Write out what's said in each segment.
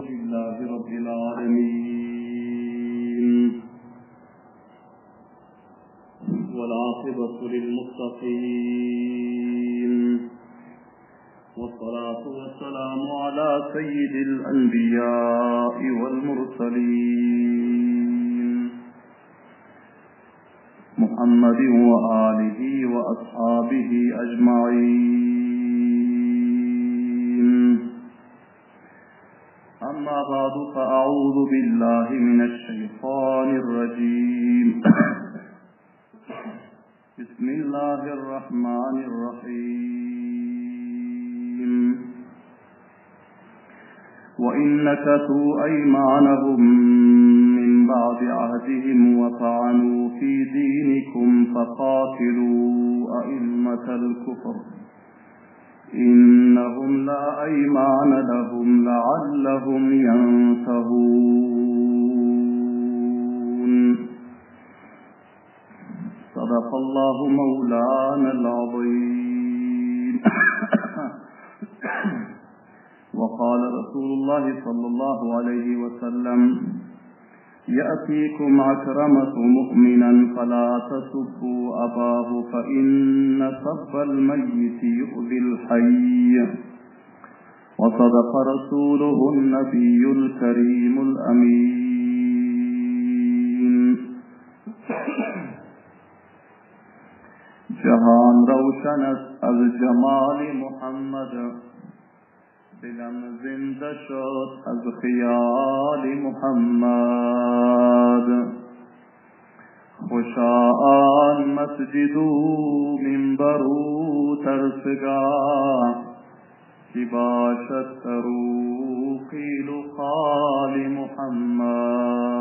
لله رب العالمين والعاقبة للمتقين والصلاة والسلام على سيد الأنبياء والمرسلين محمد وآله وأصحابه أجمعين. أما بعد فأعوذ بالله من الشيطان الرجيم. بسم الله الرحمن الرحيم. وإن نكثوا أيمانهم من بعد عهدهم وطعنوا في دينكم فقاتلوا أئمة الكفر إنهم لا أيمان لهم لعلهم ينتهون. صدق الله مولانا العظيم. وقال رسول الله صلى الله عليه وسلم: يأتيكم عكرمة مؤمنا فلا تسبوا أباه فإن سب الميت يؤذي الحي. وصدق رسوله النبي الكريم الأمين. جهان روشن از جمال محمد دلم زنده شد از خیال محمد. خوشا آن مسجد و منبر و ترسگاه که باشد سرو قیل و قال محمد.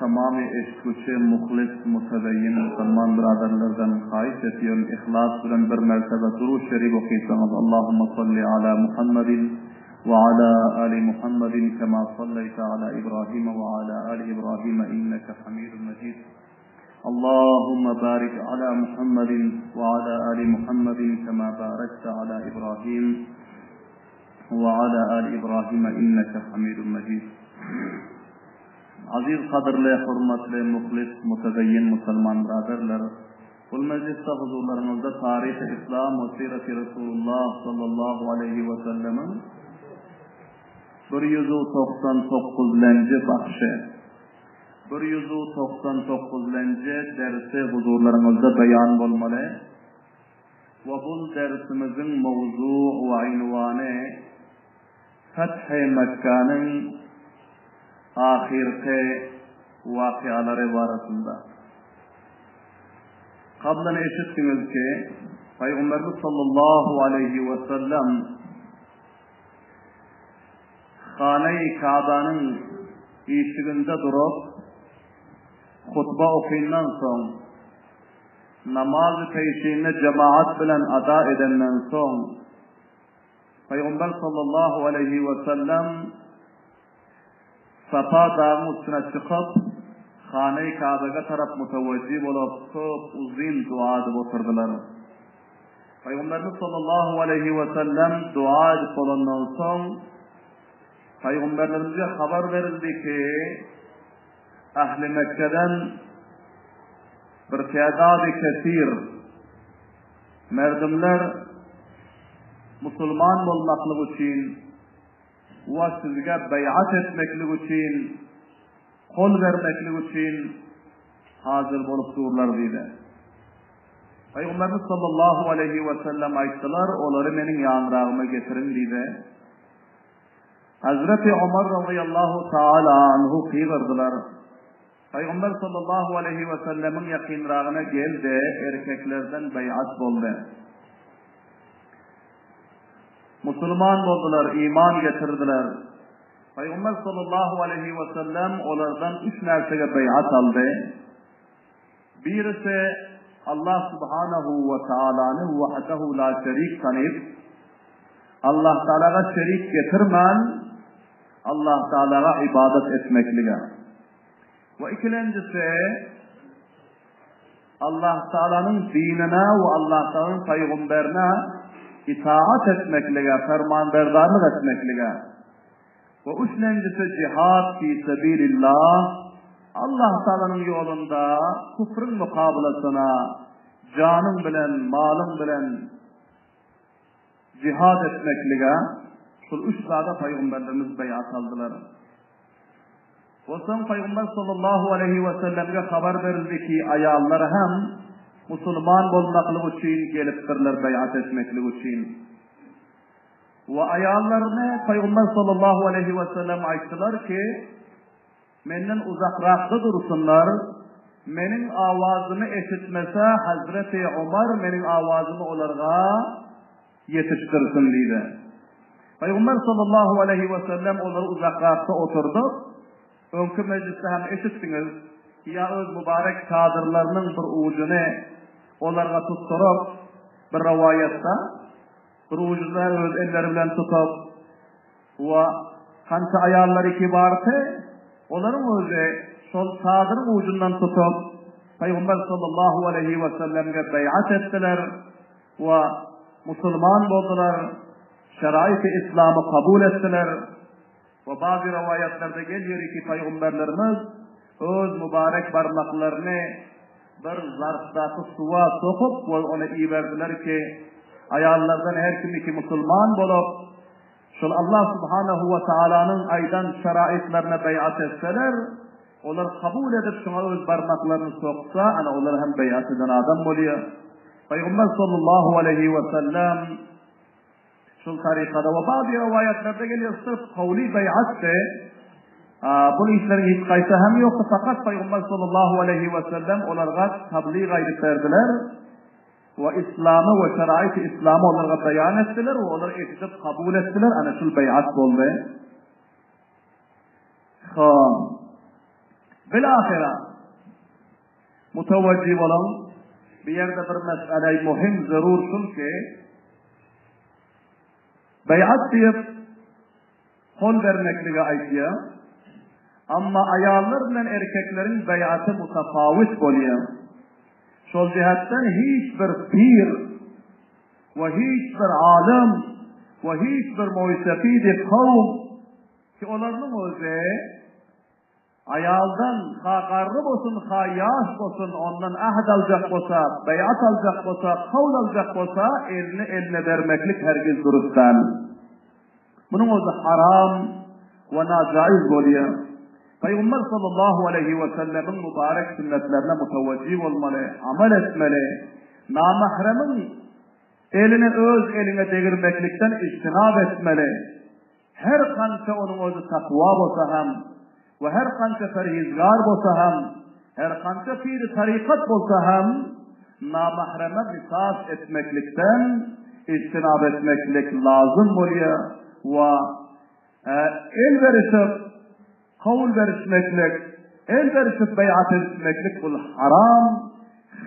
تمام عشق مخلص متدین مسلمان برادرlardan خواهش ediyorum, ihlas bilen bir mertebe duruşu şerif okuysanız. Allahümme salli ala Muhammedin ve ala ali Muhammedin kema salleyte ala İbrahim ve ala ali İbrahim inneke hamidun mecid. Allahümme barik ala Muhammedin ve ala ali Muhammedin kema barekte ala İbrahim ve ala ali İbrahim inneke hamidun mecid. Aziz, qadrli, hurmatli, muxlis, mutadayyin musulmon birodarlar, bu majlisda huzurlaringizda tarixi islom va sirati Rasululloh sallallohu alayhi va sallamning 199-lanji baxshi, 199-lanji darsi huzurlaringizda bayon bo'lmali. Va bu darsimizning mavzu va unvoni Fath-i Makkaning ahirki vakiaları barasında. Qablan eşittiniz ki Peygamberimiz sallallahu aleyhi ve sellem Hane-i Ka'ba'nın eşiğinde durup hutba okuyundan son, namaz-ı peşinde cemaat bilen ada edenden son, Peygamber sallallahu aleyhi ve sellem Safa dağının üstüne çıkıp Hane-i Ka'ba'ya taraf mutavajjih olup çok uzun dua edip oturdular. Peygamberimiz sallallahu aleyhi ve sellem dua edip olandan son Peygamberlerimize haber verildi ki Ahli Mekke'den bir tedavi kesir merdimler Müslüman olmaklık için ve sizge beyat etmeklik için, kol vermeklik için hazır bolup dururlar dedi. Peygamberimiz sallallahu aleyhi ve sellem ayttılar, onları menin yanrağıma getirin dedi. Hazreti Ömer radıyallahu ta'ala anhu kıyırdılar. Peygamber sallallahu aleyhi ve sellemin yakınrağına geldi, erkeklerden beyat oldu. Müslüman oldular, iman getirdiler. Peygamber sallallahu aleyhi ve sellem onlardan 3 narsege beyat aldı. Birisi Allah subhanahu ve ta'ala'nı vahdehu la şerik tanıyıp Allah Teala'ya şerik getirmen, Allah Teala'ya ibadet etmekliğe. Ve ikincisi Allah Teala'nın dinine ve Allah Teala'nın peygamberine itaat etmeklige, fermanberdarlık etmeklige. Ve üçüncüsü cihad fi sebilillah, Allah Teala'nın yolunda kufrun mukabelasına canın bilen, malın bilen cihad etmeklige, şu üç zada Peygamberlerimiz beyat aldılar. O son Peygamber sallallahu aleyhi ve sellem'e haber verildi ki ayallar hem Müslüman olmaklık için geliptirler beyat etmeklik için. Ve ayallarına Peygamber sallallahu aleyhi ve sellem ayttılar ki menden uzakrakta dursunlar, menin avazımı eşitmese Hazreti Ömer menin avazımı onlara yetiştirsin dedi. Peygamber sallallahu aleyhi ve sellem onları uzakrakta oturdu. Önkü mecliste hem eşittiniz, ya öz mübarek kadırlarının bir ucunu onlara tutturup, bir rivayette, bir ucuzlar öz elleri bilen tutup, ve kança ayarları ki vardı, onların özü, sol kadırın ucundan tutup, Peygamber sallallahu aleyhi ve sellem'e beyat ettiler, ve Müslüman oldular, şerait-i İslam'ı kabul ettiler, ve bazı rivayetlerde geliyor ki Peygamberlerimiz öz mübarek parmaklarını bir zarftaki suya sokup ve ona iyi verdiler ki ayarlardan her kim ki Müslüman bulup şu Allah Subhanahu ve Taala'nın aydan şeraitlerine beyat etseler onlar kabul edip şuna öz parmaklarını soksa ana onlar hem beyat eden adam oluyor. Peygamber sallallahu aleyhi ve sellem şu tarikada ve bazı rivayetlerde geliyor sırf kavli beyatte bu işlerin hiç kaysa hem yoktu fakat Peygamber sallallahu aleyhi ve sellem onlara tebliğ gayret verdiler ve İslam'ı ve şerait-i İslam'ı onlara beyan ettiler ve onları eşitip kabul ettiler. Ana şu beyat oldu. Bilahira mutevecih olan bir yerde bir mesele muhim zarursun ki beyat deyip kol vermekliğe aytiyor. Ama ayarlar bilen erkeklerin beyatı mutafavit oluyor. Şol cihetten hiçbir pir ve hiçbir alim ve hiçbir muysefid-i kavm ki onların özü ayaldan ha qarrib olsun, ha yaş olsun, ondan ahd alacak olsa, beyat alacak olsa, kavl alacak olsa eline vermeklik herkes durustan. Bunun özü haram ve nacaiz oluyor. Peygamber sallallahu aleyhi ve sellem'in mübarek sünnetlerine muteveccih olmalı, amel etmeli, namahremin elini öz eline değirmeklikten içtinab etmeli. Her kança onun özü takva olsa hem ve her kança perhizgar olsa hem, her kança fiili tarikat olsa hem, namahreme misas etmeklikten içtinab etmeklik lazım oluyor ve el verişip kavul verişmeklik, el verişip beyat etmeklik bu haram,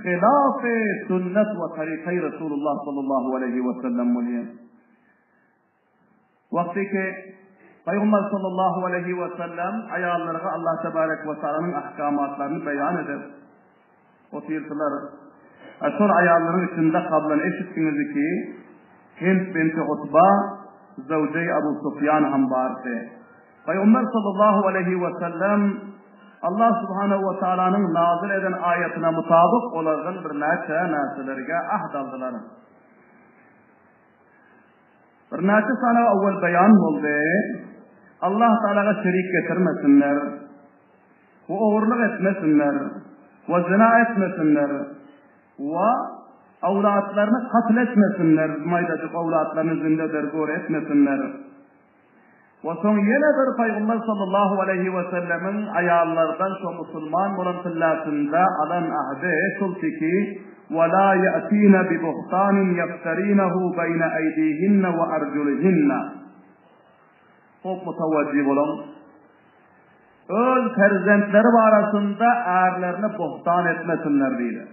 hilaf-ı sünnet ve tarikayı Resulullah sallallahu aleyhi ve sellem oluyor. Vakti ki Peygamber sallallahu aleyhi ve sellem ayarlarına Allah tebarek ve teala'nın ahkamatlarını beyan eder. O tiyirtiler. Sonra ayarların içinde kablan eşittiniz ki Hind binti Utba zavcey Ebu Sufyan hambardı. Peygamber sallallahu aleyhi ve sellem Allah subhanahu ve teala'nın nazil eden ayetine mutabık onlardan bir neçelerine ahd aldılar. Bir neçe sana evvel beyan oldu. Allah Teala'ya şerik getirmesinler, ve uğurluk etmesinler, ve zina etmesinler, ve avlatlarını katletmesinler, maydacık avlatlarını zinde dergor etmesinler. Ve son yine bir Peygamber sallallahu aleyhi ve sellemin ayarlardan şu Müslüman olan fillatında alan ahde şul ki وَلَا يَأْتِينَ بِبُخْتَانٍ يَفْتَرِينَهُ بَيْنَ اَيْدِيهِنَّ وَاَرْجُلِهِنَّ Çok mutavacih olun. Öz perzentleri arasında erlerini buhtan etmesinler diye.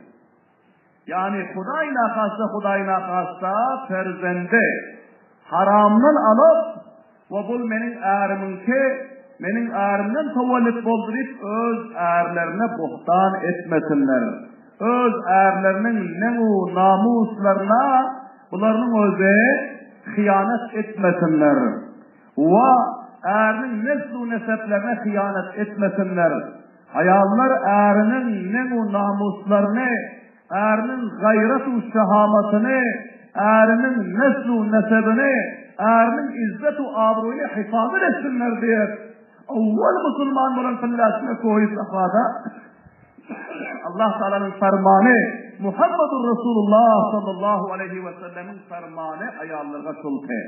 Yani Hudayna kasta perzende haramdan alıp ve bu menin erimden tavallit boldurup öz erlerine buhtan etmesinler. Öz erlerinin nemu namuslarına bularning o'zi xiyonat etmesinler ve erinin neslu neseplerine xiyonat etmesinler. Ayallar erinin nemu namuslarını, erinin gayretu şehamatını, erinin neslu nesebini, erinin izzetu abruyunu hifazet etsinler diye evvel Müslüman olan fillasına koyup safhada Allah Teala'nın fermanı, Muhammedur Resulullah sallallahu aleyhi ve sellemin fermanı ayallarga sulke.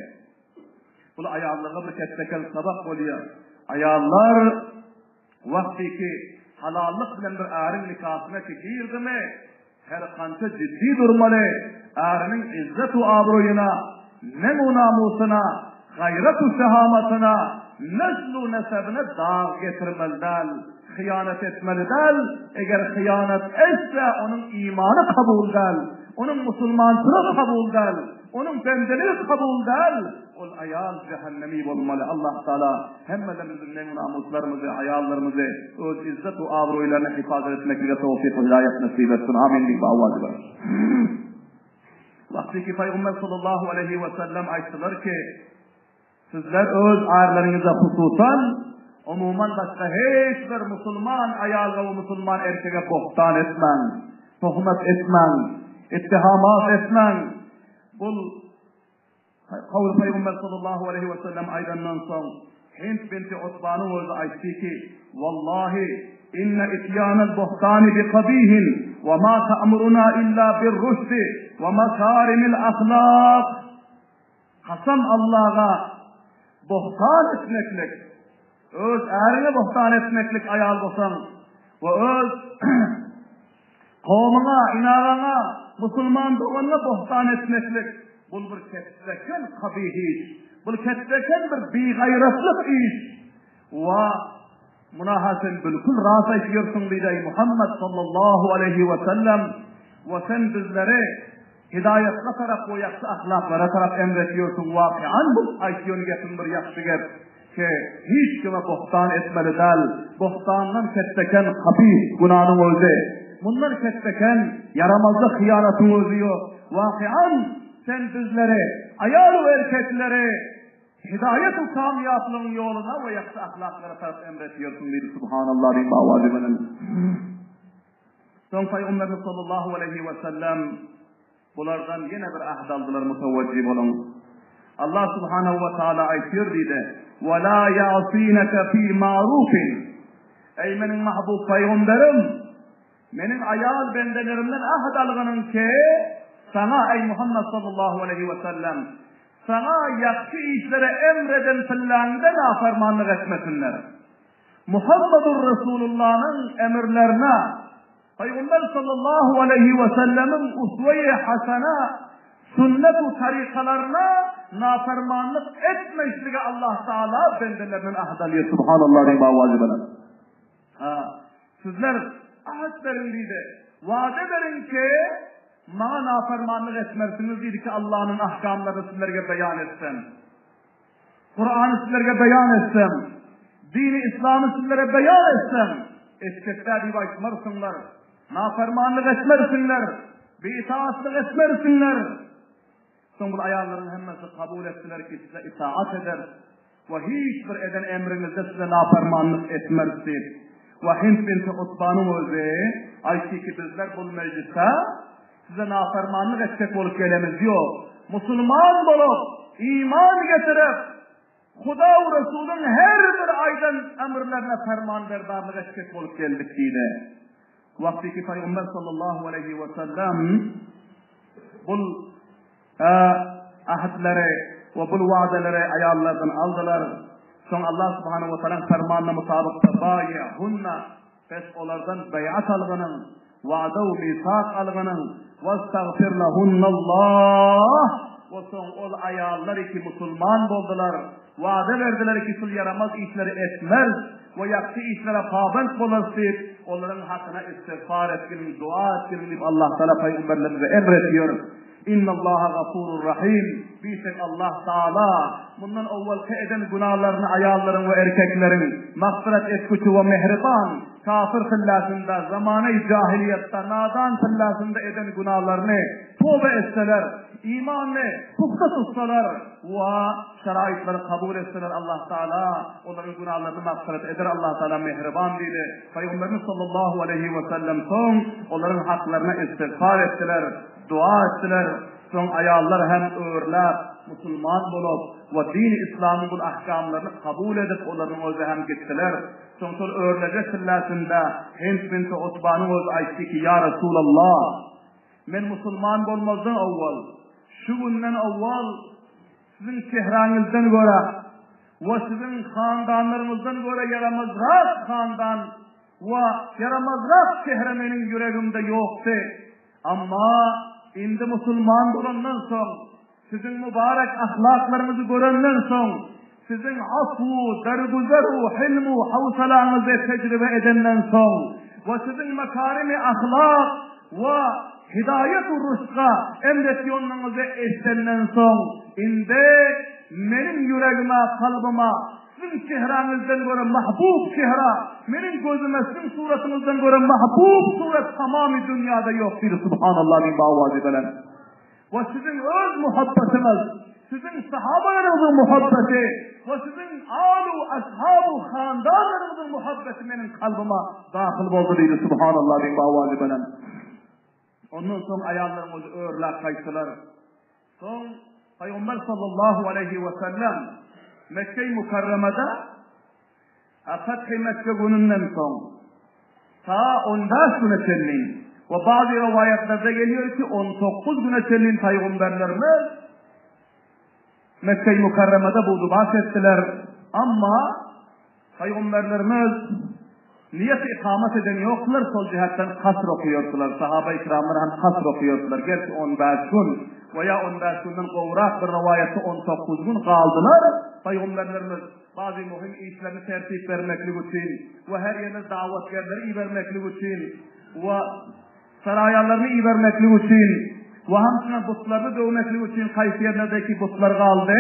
Bu ayallarga bir kettekel sabak oluyor. Ayallar vakti ki halallık bilen bir erin nikahına ki girdi mi, her kança ciddi durmalı, erinin izzetu abruyuna, nemu namusuna, gayretu şehamatına, neslu nesebine dağ getirmelidir, hıyanet etmelidir. Eğer hıyanet etse onun imanı kabul der, onun musulmansılığı kabul der, onun bendeliği kabul der. O ayal cehennemi olmalı. Allah Teala hemmelemizin namuslarımızı, ayallarımızı öz izzet ve abruylarına hifazet etmekle tevfik ve hidayet nasip etsin. Amin. Bir avazı var. Vakti ki Peygamber sallallahu aleyhi ve sellem ayettiler ki sizler öz ayarlarınıza hususan umuman başka hiçbir Müslüman ayal ve Müslüman erkeğe bohtan etmen, tohmet etmen, ittihamat etmen. Bu kavl Peygamber sallallahu aleyhi ve sellem aydandan son Hint binti Utban'ın özü aytti ki vallahi inne ityanel bohtani bi kabihin ve ma ta'muruna illa bir rüşdi ve makarimil ahlak. Kasam Allah'a bohtan etmeklik, öz erine bohtan etmeklik ayal olsan ve öz kavmına, inanana, Müslüman doğanına bohtan etmeklik, bu bir ketteken kabih iş, bu ketteken bir bigayretlik iş ve münahasın bilkul rasa işiyorsun bidey Muhammed sallallahu aleyhi ve sellem ve sen bizlere hidayetine taraf o yaksı ahlaklara taraf emrediyorsun. Vakian bu aytiyonu getin bir yaksı gep ki hiç kime bohtan etmeli del, bohtandan ketteken kabih günahın özü, bundan ketteken yaramazlık hıyanatın özü yok. Vakian sen bizlere, ayal ve erkeklere hidayet-u kamiyatlığın yoluna ve yaksı ahlaklara taraf emrediyorsun dedi. Subhanallah bin bavaziminin. Son Peygamberimiz sallallahu aleyhi ve sellem bulardan yine bir ahd aldılar, mutevecih olun. Allah subhanahu ve teala aytıyor dedi. وَلَا يَعْصِينَكَ ف۪ي مَعْرُوفٍ Ey benim mahbub peygamberim, benim ayal bendelerimden ahd algının ki sana ey Muhammed sallallahu aleyhi ve sellem sana yakşı işlere emreden fillerinde nafermanlık etmesinler. Muhammedur Resulullah'ın emirlerine Peygamber sallallahu aleyhi ve sellemin usve-i hasana sünnet-u tarikalarına nafermanlık etmeşliğe Allah Teala bendelerinin ahd alıyor. Subhanallah ve vazibeler. Sizler ahd verin dedi. Vaade verin ki bana nafermanlık etmersiniz dedi ki Allah'ın ahkamlarını sizlerge beyan etsem. Kur'an'ı sizlerge beyan etsem. Dini İslam'ı sizlere beyan etsem. Eşkekler diye açmarsınlar. Nafermanlık etmersinler. Bir itaatlık etmersinler. Son bu ayarların hemmesi kabul ettiler ki size itaat eder. Ve hiçbir eden emrinizde size nafermanlık etmersin. Ve Hint binti Utban'ın özü aytti ki bizler bu mecliste size nafermanlık edecek olup gelemiz yok. Müslüman olup, iman getirip, Huda ve Resul'ün her bir aydan emirlerine ferman verdarlık edecek olup geldik dedi. Vakti ki Peygamber sallallahu aleyhi ve sellem bu ahadları ve bu vaadeleri ayallardan aldılar. Sonra Allah subhanahu ve teala fermanına mutabık tabayihunna pes onlardan beyat algının, vaadav misak algının vestağfir lehunnallah ve son ol ayallar ki Müslüman oldular. Vaade verdiler ki sul yaramaz işleri etmez ve yaksı işlere pabend olasıyıp onların hakkına istiğfar etkin, dua etkin Allah Teala peygamberlerimize emrediyor. İnnallaha gafurur rahim. Bilsek Allah Teala bundan evvel eden günahlarını ayalların ve erkeklerin mağfiret etkucu ve mehriban kafir hillasında, zamanı cahiliyette, nadan hillasında eden günahlarını tövbe etseler, imanını pufta tutsalar ve şeraitleri kabul etseler, Allah Teala onların günahlarını mağfiret eder. Allah Teala mehriban dedi. Peygamberimiz sallallahu aleyhi ve sellem son onların haklarına istiğfar ettiler, dua ettiler. Son ayallar hem öğürler, Müslüman bulup ve din İslam'ın bu ahkamlarını kabul edip onların özü hem gittiler. Son öğürlece sillasında Hint binti Utba'nın özü aytti ki, ya Resulallah, men Müslüman bulmazdan avval, şu günden avval sizin çehranızdan göre ve sizin handanlarınızdan göre yaramazrak handan ve yaramazrak çehre benim yüreğimde yoktu. Ama indi Müslüman bulandan son, sizin mübarek ahlaklarınızı görenden son, sizin afu, derguzeru, hilmu, havsalanızı tecrübe edenden son ve sizin mekarimi ahlak ve hidayet-u rızka emretiyonlarınızı eşlenden son, indi benim yüreğime, kalbime, sizin çehranızdan göre mahbub çehra, benim gözüme sizin suratınızdan göre mahbub surat tamamı dünyada yok. Bir Subhanallah bin bağvazı belen. Ve sizin öz muhabbetiniz, sizin sahabalarınızın muhabbeti ve sizin alu, ashabu, handanlarınızın muhabbeti benim kalbime dahil oldu. Bir Subhanallah bin bağvazı belen. Ondan sonra ayarlarımız öğürler kayıttılar. Son Peygamber sallallahu aleyhi ve sellem Mekke-i Mukarreme'de Fethi Mekke gününden son ta 15 güne çelliğin ve bazı rivayetlerde geliyor ki 19 güne çelliğin Peygamberlerimiz Mekke-i Mukarreme'de buldu bahsettiler. Ama Peygamberlerimiz niyet ikamet eden yoklar, sol cihetten kasr okuyordular. Sahaba-i kiramlar hem kasr okuyordular. Gerçi 15 gün veya 15 günden kovrak bir rivayette 19 gün kaldılar. Peygamberlerimiz bazı mühim işlerini tertip vermeklik için ve her yerine davetlerleri iyi vermeklik için ve saraylarını iyi vermeklik için ve hamsına butlarını dövmeklik için Kayseri'deki butlar kaldı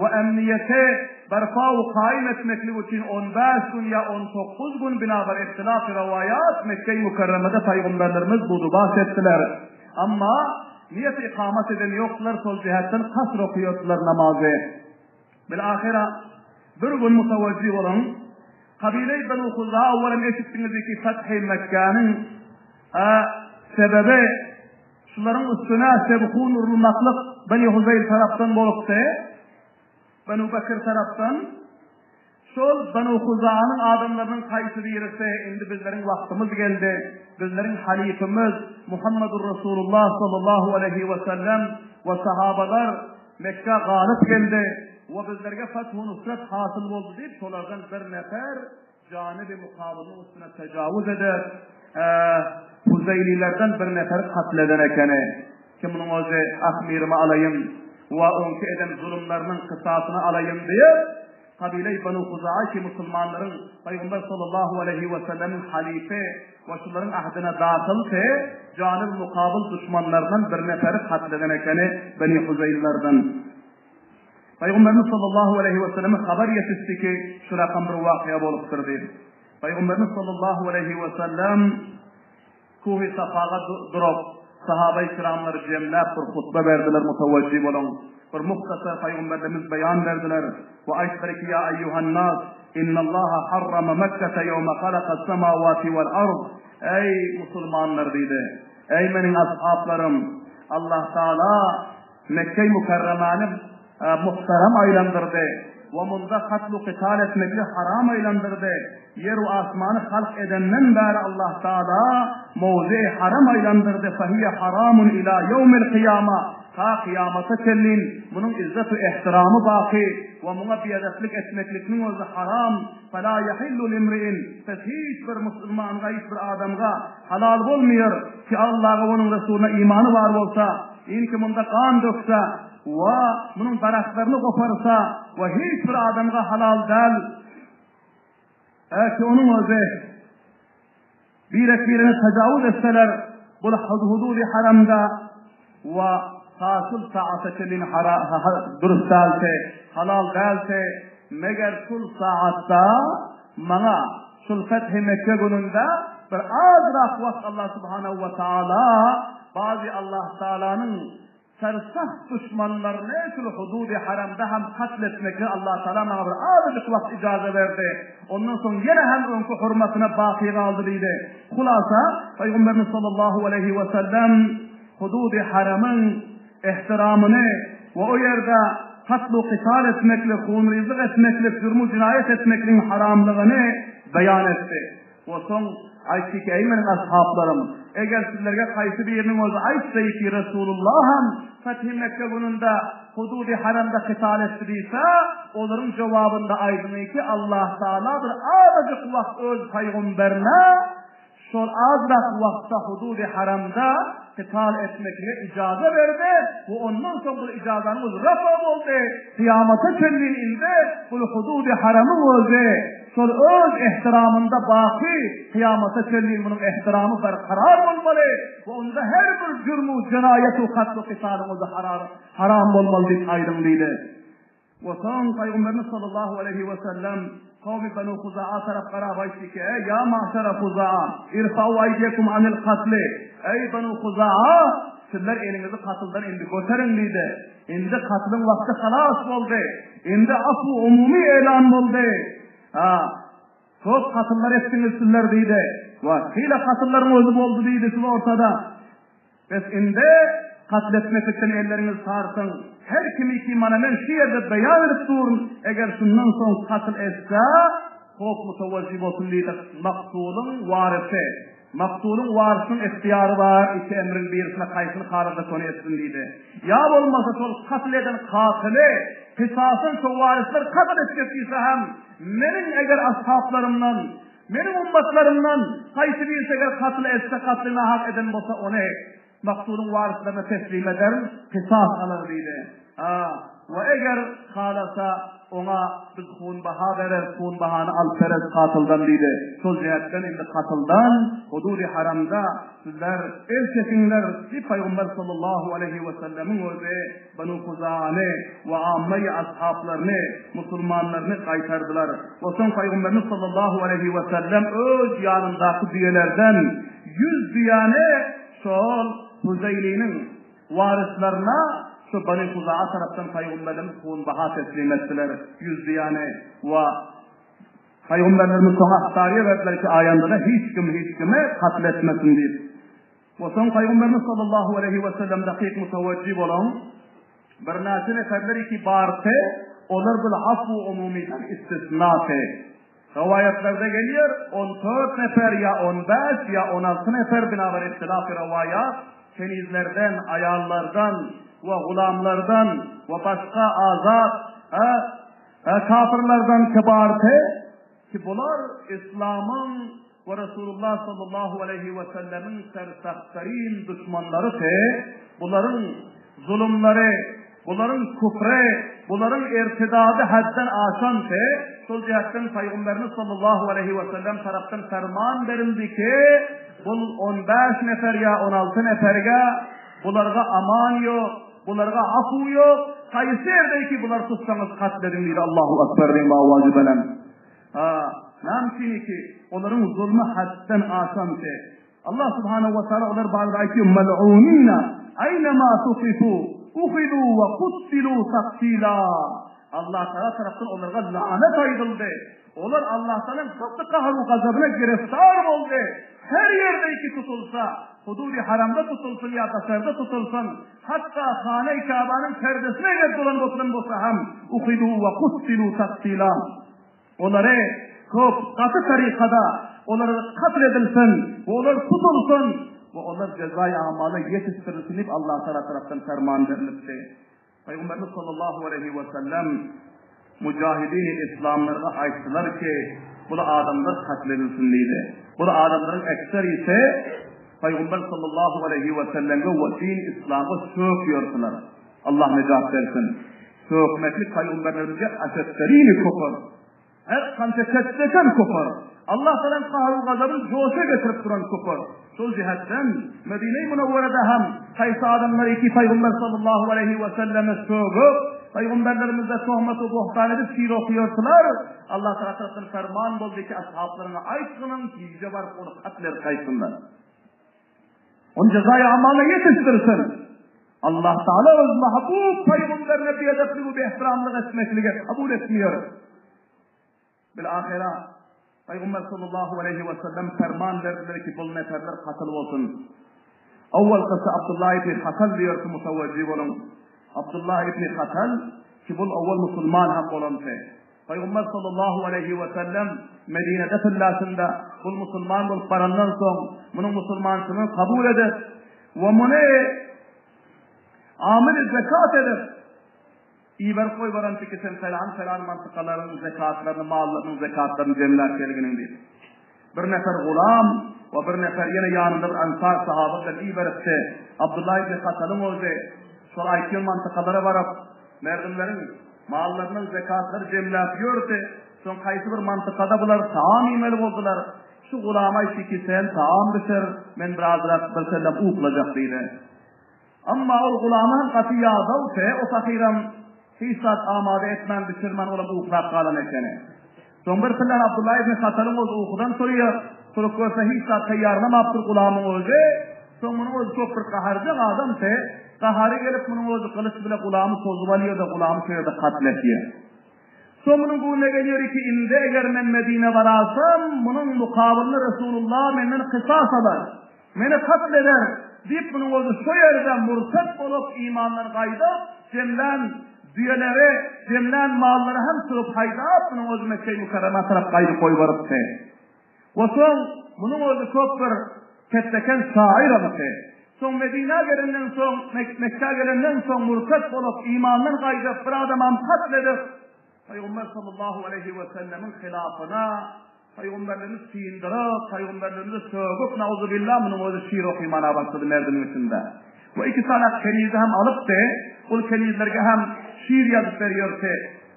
ve emniyete berfa-u kaim etmeklik için 15 gün ya 19 gün binabar ihtilaf-ı rivayat Mekke-i Mukarreme'de Peygamberlerimiz bunu bahsettiler. Ama niyet ikamet eden yoklar, sol cihetten kasr okuyordular namazı. Bilahira bir gün mutevecih olan kabile-i Benu Huza'a evvelen eşittiniz ki Fethi Mekke'nin sebebi şunların üstüne sebhûn urulmaklık Beni Huzeyl taraftan boluktu. Benu Bekir taraftan sol Benu Huza'nın adamlarının kayısı birisi, indi bizlerin vaktimiz geldi. Bizlerin halifimiz Muhammedur Resulullah sallallahu aleyhi ve sellem ve sahabalar Mekke galip geldi ve bizlerge feth-u nusret hasıl oldu deyip solardan bir nefer canibi mukabının üstüne tecavüz eder. Huzeylilerden bir nefer katledene ekeni. Ki bunun özü ahmirimi alayım ve onki eden zulümlerinin kısasını alayım diye kabile-i Benu Huza'a ki Müslümanların Peygamber sallallahu aleyhi ve sellem'in halife ve şunların ahdine dahilse canib mukabil düşmanlarından bir neferi katleden ekeni Beni Huzeylilerden. Peygamberimiz sallallahu aleyhi ve sellem'in haber yetişti ki şu rakam bir vakıya boluptur deyip. Peygamberimiz sallallahu aleyhi ve sellem Kuh-i Safa'ga durup sahabe-i kiramları cemlep bir hutbe verdiler, mutevecih olun. Bir muhtasar Peygamberimiz beyan verdiler. Ve ayetleri ki ya eyyuhan nas innallaha harrama Mekke'te yevme halakas semavati vel ard. Ey Müslümanlar dedi. Ey benim ashablarım, Allah Teala Mekke-i Mukarreme'ni muhterem aylandırdı. Ve munda katlu kıtal etmekle haram aylandırdı. Yer-u asmanı halk edenden beri Allah Teala mevzi-i haram aylandırdı. Fehiyye haramun ila yevmil kıyama. Ta kıyamata kellin bunun izzet-u ihtiramı baki ve buna biyadetlik etmeklikinin özü haram. Fela yahillu limri'in. Hiç bir Müslüman, hiç bir adamga halal olmuyor ki Allah'a onun Resulüne imanı var olsa, inki bunda kan dökse ve bunun daraklarını koparsa ve hiç bir adamga halal değil. Ki onun özü bir ekbirine tecavüz etseler bu hudud-i haramda ve hasıl saate kelin dürüst değilse, halal değilse, meğer sul saatta bana şol Fethi Mekke gününde bir azrak vakt Allah Subhanahu ve Taala bazı Allah Taala'nın sersah düşmanlarını şol hudud-i haramda hem katletmekle Allah Teala bana bir azıcık vakt icazı verdi. Ondan sonra yine hem önkü hürmetine baki kaldı dedi. Hulasa Peygamberimiz sallallahu aleyhi ve sellem hudud-i haramın ihtiramını ve o yerde katlu kıtal etmekle, kunrizlik etmekle, cürmü cinayet etmekle haramlığını beyan etti. Ve son ayşik eymenin ashablarım, eğer sizlerge kaysı bir yerinin oldu, ayşik ki Resulullah'ım Fethi Mekke gününde hudud-i haramda kıtal ettiyse, onların cevabında aydın ki Allah Teala'dır azıcık vakt öz peygamberine şol azrak vakta hudud-i haramda kıtal etmekle icazı verdi. Bu ondan sonra bu icazanımız rafa oldu. Kıyamata çelliğinde bu hudud-i haramı oldu. Şol öz ihtiramında baki kıyamata çelliğin bunun ihtiramı berkarar olmalı. Ve onda her bir cürmü, cinayet-u katlu kıtalımızı haram olmalı deyip aydınlıydı. Ve son Peygamberimiz sallallahu aleyhi ve sellem kavmi Benu Huza'a taraf karabaydı ki ya mahşere Huza'a irfa'u eydiyekum anil katli. Ey Benu Huza'a sizler elinizi katıldan indi götürün deydi. Indi katlın vakti halas oldu. Indi afu umumi elan oldu. Çok katıllar ettiniz sizler deydi. Vaktiyle katılların özü oldu deydi siz ortada. Biz indi katletmek için elleriniz sarsın. Her kimi ki manamen şu yerde beyan edip durun. Eğer şundan sonra katıl etse çok mutavazib olsun deydi. Maktulun varisi. Maktulun varisinin ihtiyarı var. İki emrin birisine kaysını kararda konu etsin deydi. Ya olmasa sol katıl eden katili kısasın şu varisler katıl etkettiyse hem benim eğer ashablarımdan benim ummatlarımdan kaysı birisi eğer katıl etse katlini hak eden olsa onu maktulun varislerine teslim eder, kısas alır deydi. Ve eğer kalasa ona biz hunbaha verer, hunbahanı alıp veririz katıldan deydi. Sol cihetten indi katıldan, hudud-i haramda sizler el çekinler ki Peygamber sallallahu aleyhi ve sellemin özü Benu Huza'nı ve ammeyi ashablarını, Müslümanlarını kaytardılar. Ve son Peygamberimiz sallallahu aleyhi ve sellem öz yanındaki diyelerden 100 diyane şol Huzeyli'nin varislerine şu Beni Huza'a taraftan Peygamberimiz hunbaha teslim ettiler. 100 diyane ve Peygamberlerimiz sonra ahtariye verdiler ki ayanda da hiç kimi katletmesin deyip. Ve son Peygamberimiz sallallahu aleyhi ve sellem dakik muteveccib olan bir nasi neferleri ki bağırtı onlar bil afu umumiden istisnatı. Rivayetlerde geliyor 14 nefer ya 15 ya 16 nefer binabar ihtilaf-ı rivayat kenizlerden, ayallardan ve gulamlardan ve başka azat kafirlerden kibartı ki bunlar İslam'ın ve Resulullah sallallahu aleyhi ve sellemin sersahtarin düşmanları ki bunların zulümleri, bunların küfre, bunların irtidadı hadden aşan ki sol cihetten Peygamberimiz sallallahu aleyhi ve sellem taraftan ferman verildi ki bu 15 nefer ya 16 neferge bunlarga aman yok, bunlarga afu yok. Kayısı yerde ki bunlar tutsanız katledin deydi Allahu Ekber deyim avazı belen. Namkini ki onların zulmü hadden aşan ki Allah subhanahu ve teala onlar bazı ayetiyor mel'unina aynama tufifu uhidu ve kuttilu taktila. Allah Teala tarafından onlara lanet aydıldı. Onlar Allah'tan çok kahru gazabına gireftar oldu. Her yerdeki tutulsa, hudud-i haramda tutulsun ya dışarıda tutulsun, hatta Hane-i Kabe'nin perdesine gelip dolan olsa hem uhidu ve kuttilu taktila. Onları çok katı tarikada onları katledilsin ve onlar tutulsun ve onlar cezai amalı yetiştirilsin Allah Teala tarafından ferman verilmişti. Peygamberimiz sallallahu aleyhi ve sellem mücahidin-i İslamlarına ayttılar ki bu da adamlar katledilsin deydi. Bu da adamların ekseri ise Peygamber sallallahu aleyhi ve sellem'e ve din İslam'ı söküyorlar. Allah necat versin. Sökmeklik Peygamberlerimize aşetlerini kopar. Her kanca çeçteken kopar. Allah Teala'nın kahru gazabını coşa getirip duran kopar. Sol cihetten Medine-i Münevvere'de hem kaysa adamlar iki Peygamber sallallahu aleyhi ve selleme sögüp Peygamberlerimize tohmatu buhtan edip şiir okuyordular. Allah tarafından ferman oldu ki ashablarına aytının ki var onu katler kaysınlar. Onun cezayı amalına yetiştirsin. Allah Teala öz mahbub peygamberine bir edepli bu bir ihtiramlık etmekliğe kabul etmiyor. Bilahira Peygamber sallallahu aleyhi ve sellem ferman verdiler ki bu neferler katıl olsun. Evvel kısa Abdullah ibn Hatal diyor ki mutevecih olun. Abdullah ibn Hatal ki bu evvel Müslüman hak olan Peygamber sallallahu aleyhi ve sellem Medine'de fillasında bu Müslüman bulup parandan son bunun Müslümansını kabul eder ve bunu amil zekat eder. İber koy varan ki sen falan mantıkaların zekatlarını, mallarının zekatlarını cemler kelginin değil. Bir nefer gulam ve bir nefer yine yanında bir ansar sahabeler İber etti. Abdullah ibn Hatal'ın oldu. Sonra ayıkın mantıkalara varıp merdimlerin mallarının zekatları cemler diyordu. Son kayısı bir mantıkada bular taam imeli oldular. Şu gulama ki sen taam düşer, men birazrak bir sellem uğulacak değil. Ama o gulamın katı yağdavse o fakiram hissat amade etmen düşürmen ola bu uğulak kalan ekene. Son bir kıllar Abdullah ibn Hatal'ın oldu uğudan soruyor. Sorup görse hissat tayyarlamaptır gulamın oldu. Son bunun oldu çok bir kaharcık adamsa kaharı gelip bunun oldu kılıç bile gulamı sozuvalıyor da gulamı şöyle katletiyor. Son bunun kuğuna geliyor ki indi eğer men Medine varasam bunun mukabılını Resulullah menden kısas alır. Meni katleder. Deyip bunun oldu şu yerden murtat olup imanlar kaydıp cemlen düyeleri, cemlen malları hem sürüp haydap bunun oldu Mekke-i Mükerreme taraf kaydı koy varıp ve son bunun oldu çok bir ketteken şair alısı. Son Medine gelenden son Mekke gelenden son murtat olup imanlar kaydıp bir adamı katledir. Peygamber sallallahu aleyhi ve sellemin hilafına Peygamberlerini sıyındırıp, Peygamberlerini sövüp, nauzubillah bunun özü şiir okuyumana başladı merdimin içinde. Ve iki tane kelizi hem alıp da, o kelizlerine hem şiir yazıp veriyorsa,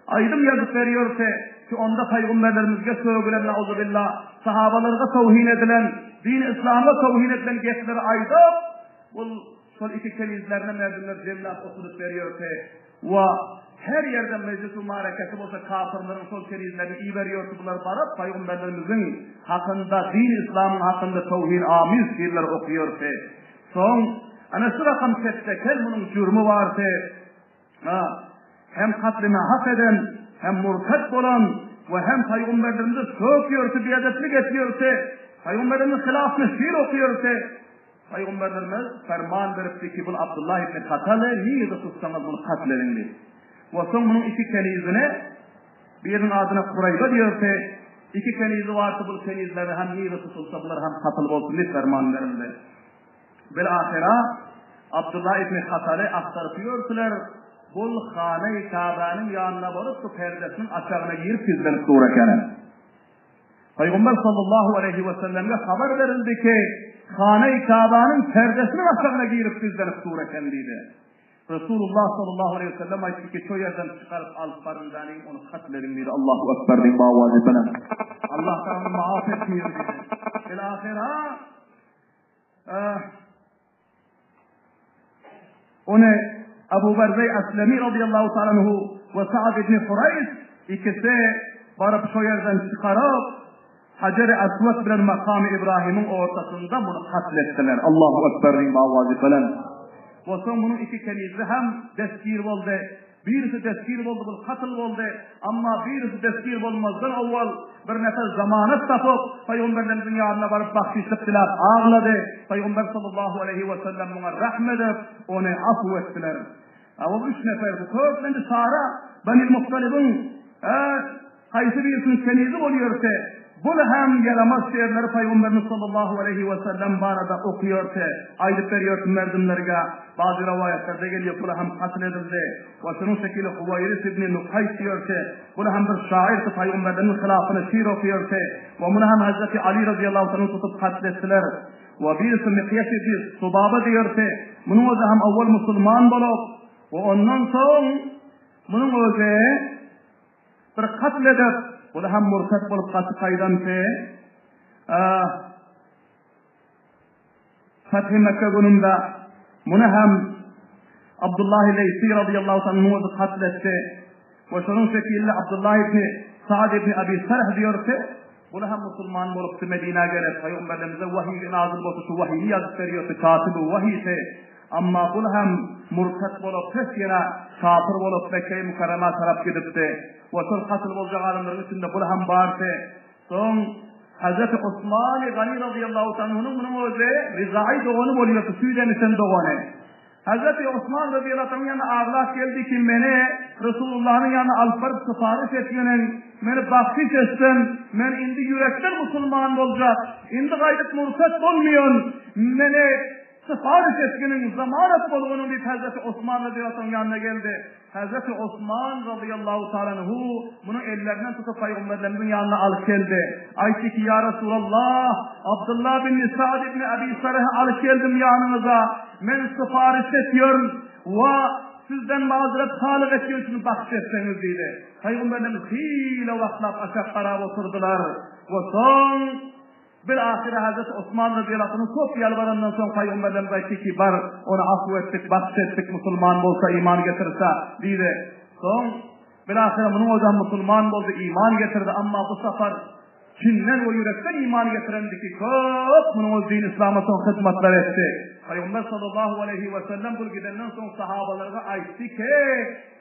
aydın yazıp veriyorsa, ki onda Peygamberlerimizge sövgülen, nauzubillah, sahabalarına tevhin edilen, din İslam'a tevhin edilen geçleri aydıp, bu son iki kelizlerine merdimler cemlat okudup veriyorsa, ve her yerden meclis-i mübareketi olsa kafirlerin son kelizlerini iyi veriyorsa bunlar barıp Peygamberlerimizin hakkında, din İslam'ın hakkında tevhin amiz şiirler okuyorsa, son ana şu rakam settekel bunun cürmü varsa, hem katlime hak eden, hem murtat olan ve hem Peygamberlerimizi söküyorsa, biadetlik ediyorsa, Peygamberlerimizin hilafını şiir okuyorsa, Peygamberlerimiz ferman veripti ki bunu Abdullah ibn Hatal'e niye de tutsanız bunu katledin diye. Ve son bunun iki kenizine birinin adına Kurayba diyorsa iki kenizi varsa bu kenizleri hem niye de tutulsa bunlar hem katıl olsun diye ferman verildi. Bilahira Abdullah ibn Hatal'e aktarıyorlar. Bu Hane-i Kabe'nin yanına varıp bu perdesinin aşağına girip izlenip dururken Peygamber sallallahu aleyhi ve sellem'e haber verildi ki Hane-i Kabe'nin perdesinin aşağına girip izlenip dururken dedi. Resulullah sallallahu aleyhi ve sellem ayıttı ki çoğu yerden çıkarıp alıp barındanı onu katlerin dedi. Allahu Ekber din bağvazifene. Allah tarafını maaf etmiyor dedi. Bilahira onu Ebu Berzey Eslemi radıyallahu ta'ala anhu ve Sa'd ibn Hurays ikisi barıp çoğu yerden çıkarıp Hacer-i Esved bilen makamı İbrahim'in ortasında bunu katlettiler. Allahu Ekber din bağvazifene. Ve son bunun iki kelizi hem deskir oldu, birisi deskir oldu, bu katıl oldu, ama birisi deskir olmazdan evvel bir nefes zamanet tapıp, Peygamberlerimizin yanına varıp bahşişlik dilap ağladı. Peygamber sallallahu aleyhi ve sellem buna rahmedip, onu afu ettiler. Ama üç nefer bu köklendi Sara, Beni Muhtalib'in kayısı birisinin kelizi oluyorsa, bunu hem yaramaz şiirleri Peygamberimiz sallallahu aleyhi ve sellem barada okuyorsa, aydıp veriyor merdimlerine, bazı rivayetlerde geliyor, bunu hem katledildi. Ve şunun şekilde Huvayris ibn Nukays diyorsa, bunu hem bir şairse Peygamberlerin hilafını şiir okuyorsa, ve bunu hem Hazreti Ali radıyallahu anh'ı tutup katlettiler. Ve birisi Miqyas ibn Subaba diyorsa, bunun özü hem evvel Müslüman bulup, ve ondan sonra bunun özü bir katledip, bunu hem murtat bulup katı kaydansa, Fethi Mekke gününde bunu hem Abdullah Leysi radıyallahu anh'u katletti. Ve şunun şekilde Abdullah ibn Sa'd ibn Abi Sarh diyor ki, bunu hem Müslüman bolup Medine'ye gelip Peygamberimize vahiy nazil boluptu, vahiyni yazıp veriyordu, katibi vahiydi. Amma bunu hem murtat bolup pes yana kafir bolup Mekke-i Mukarrama taraf gidipti. Ve şol katıl bolacak alimlerin içinde bunu hem bardı. Son Hazreti Osman Gani radıyallahu anh'un bunun özü Rizai doğunu boluyordu, Süydenisen doğunu. Hazreti Osman radıyallahu anh'ın yanına ağırlık geldi ki beni Resulullah'ın yanına alfarıp sipariş etmenin, beni bahşiş etsin, ben indi yürekten Müslüman olacak, indi gayret murtat olmuyor, beni sipariş etmenin zamanet olduğunu bir Hazreti Osman radıyallahu anh'ın yanına geldi. Hazreti Osman radıyallahu ta'ala bunu ellerinden tutup Peygamberlerimizin yanına alıp geldi. Ayşe ki ya Resulallah, Abdullah bin Sa'd ibn Abi Sarh'ı alıp geldim yanınıza. Ben sipariş ediyorum ve sizden mazeret halık ediyorsunuz bahşetseniz dedi. Peygamberlerimiz hile vaktlar aşağı karab oturdular. Ve son bilahire Hazreti Osman radıyallahu anh'ın çok yalvarandan sonra Peygamberlerimiz ayeti ki bar onu affı ettik, bahşettik, Müslüman olsa iman getirse dedi. Son bilahire bunun hocam Müslüman oldu, iman getirdi ama bu sefer Çin'den o yürekten iman getirendi ki çok bunun o din İslam'a son hizmetler etti. Peygamber sallallahu aleyhi ve sellem bu gidenden son sahabalarına aytti ki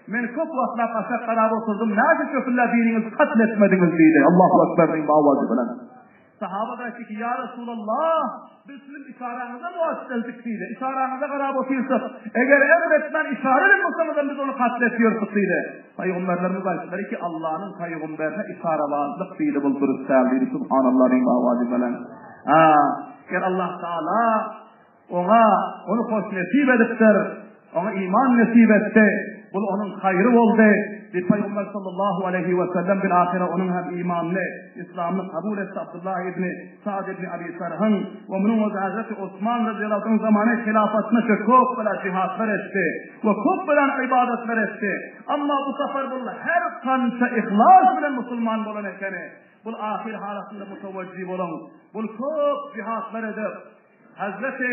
men çok vaktlar aşağı karar oturdum, nerede köfürler dininizi katletmediniz dedi. Allahu Ekber'in bağvazı bilen. Sahaba da ki ya Resulallah biz sizin işaranıza muasteldik dedi. İşaranıza karar otursak eğer emretmen işareyle Müslüman'dan biz onu katletiyoruz dedi. Peygamberlerimiz ayetleri ki Allah'ın peygamberine işaravazlık dedi bulduruz sevgili Subhanallah'ın bağvazı bilen. Eğer Allah Teala onu hoş nasip ediptir, ona iman nasip etti, bu onun hayrı oldu. Bir Peygamber sallallahu aleyhi ve sellem bir ahire onun hem imanlı, İslam'ı kabul etti Abdullah ibn Sa'd ibn Abi Sarh'ın ve bunun o Hazreti Osman radıyallahu anh zamanı hilafetine çok böyle cihatlar etti ve çok böyle ibadetler etti. Ama bu sefer bunlar her kança ihlas bilen Müslüman olan ekeni, bu ahir halasında mutevecih olan, bu çok cihatlar edip, Hazreti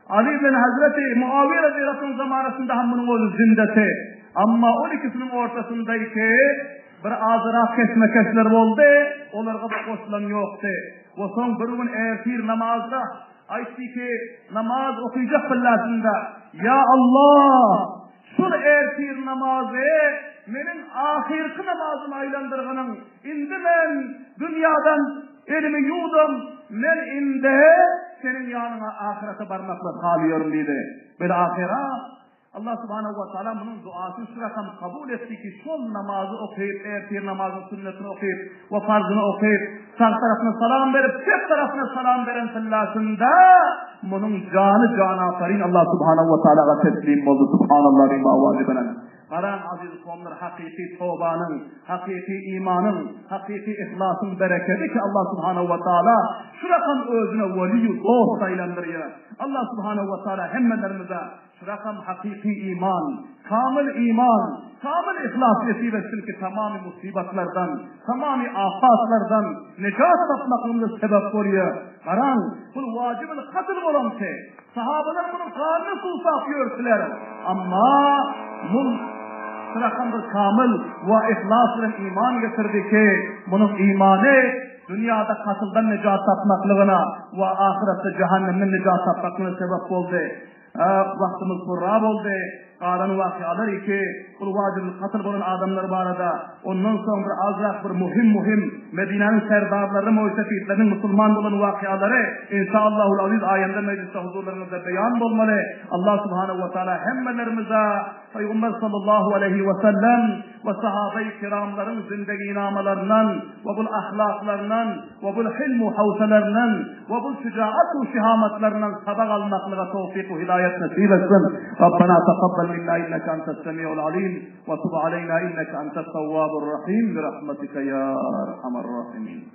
Ali bin Hazreti Muaviye radıyallahu anh zamanında hem bunun o zindeti. Ama 12'sinin ortasındaki bir azırak kesmekeşler oldu, onlara da koşulan yoktu. O son bir gün ertir namazda, aytti ki namaz okuyacak billasında, ya Allah, şu ertir namazı, benim ahirki namazımı aylandırgının, indi ben dünyadan elimi yudum, ben indi senin yanına ahirete barmakla kalıyorum dedi. Bir ahiret, Allah subhanahu wa ta'ala bunun duasını şu rakam kabul etti ki son namazı okuyup, ertir namazın sünnetini okuyup ve farzını okuyup sağ tarafına salam verip tek tarafına salam veren sallasında bunun canı canafarin Allah subhanahu wa ta'ala teslim oldu. Subhanallah bin mağvazibenen. Karan aziz konular hakiki tövbanın, hakiki imanın, hakiki ihlasın bereketi ki Allah subhanahu wa ta'ala şu rakam özüne veliyu dost sayılandırıyor. Allah subhanahu wa ta'ala hemmelerimize şu rakam hakiki iman, kamil ihlas nasip etsin ki tamamı musibetlerden, tamamı afatlardan necat tapmaklarına sebep oluyor. Karan, bu vacibini katıl olan ki, sahabeler bunun karnı sulsaf görsüler. Ama bu rakam bir kamil ve ihlas ile iman getirdi ki, bunun imanı dünyada katıldan necat tapmaklığına ve ahirette cehennemden necat tapmaklığına sebep oldu. Vaktimiz kurrab oldu. Karan vakıalar iki, bu vacibül katıl bulan adamlar barada, ondan sonra bir azrak bir muhim Medine'nin serdarları, muhtefitlerinin Müslüman bulan vakıaları inşallahul aziz ayında mecliste huzurlarınızda beyan olmalı. Allah subhanahu wa ta'ala hemmelerimize Peygamber sallallahu aleyhi ve sellem ve sahabe-i kiramların zindagi inamalarından ve bu ahlaklarından ve bu hilmu havsalarından ve bu şücaat-u şihamatlarından sabak almaklığa tevfik-u hidayet nasip etsin. Rabbena taqabbal minna inneke antes semi'ul alim ve tub aleyna inneke antes tevvabur rahim bi rahmetike ya erhamer rahimin.